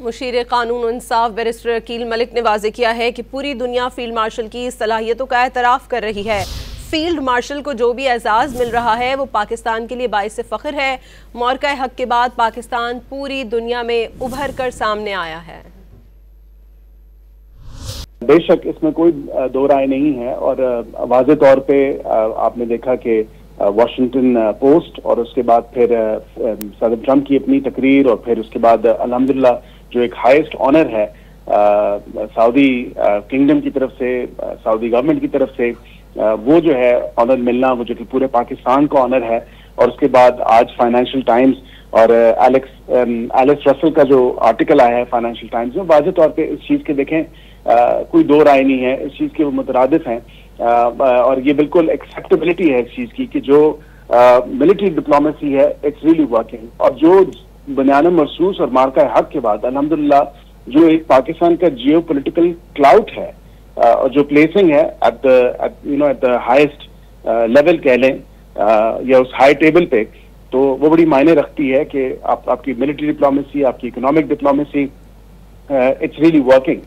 मुशीर कानून इंसाफ बैरिस्टर अकील मलिक ने वाजे किया है कि पूरी दुनिया फील्ड मार्शल की सलाहियतों का एतराफ़ कर रही है। फील्ड मार्शल को जो भी एजाज़ मिल रहा है वो पाकिस्तान के लिए बाइस फ़ख्र है। मौक़ा हक़ के बाद पाकिस्तान पूरी दुनिया में उभर कर सामने आया है। बेशक इसमें कोई दो राय नहीं है और वाज़े तौर पे आपने देखा कि वॉशिंगटन पोस्ट और उसके बाद फिर सदर ट्रंप की अपनी तकरीर और फिर उसके बाद अल्हम्दुलिल्लाह जो एक हाईएस्ट ऑनर है सऊदी किंगडम की तरफ से, सऊदी गवर्नमेंट की तरफ से, वो जो है ऑनर मिलना, वो जो कि पूरे पाकिस्तान का ऑनर है। और उसके बाद आज फाइनेंशियल टाइम्स और एलेक्स रसल का जो आर्टिकल आया है फाइनेंशियल टाइम्स में, वाज़े तौर पे इस चीज़ के देखें कोई दो राय नहीं है, इस चीज़ के वो मुतरादिफ हैं और ये बिल्कुल एक्सेप्टेबिलिटी है इस चीज़ की कि जो मिलिट्री डिप्लोमेसी है इट्स रियली वर्किंग। और जो बुनियाद महसूस और मार्का हक के बाद अल्हम्दुलिल्लाह जो एक पाकिस्तान का जियो पोलिटिकल क्लाउट है और जो प्लेसिंग है एट द हाईएस्ट लेवल कह लें या उस हाई टेबल पे, तो वो बड़ी मायने रखती है कि आपकी मिलिट्री डिप्लोमेसी, आपकी economic diplomacy it's really working.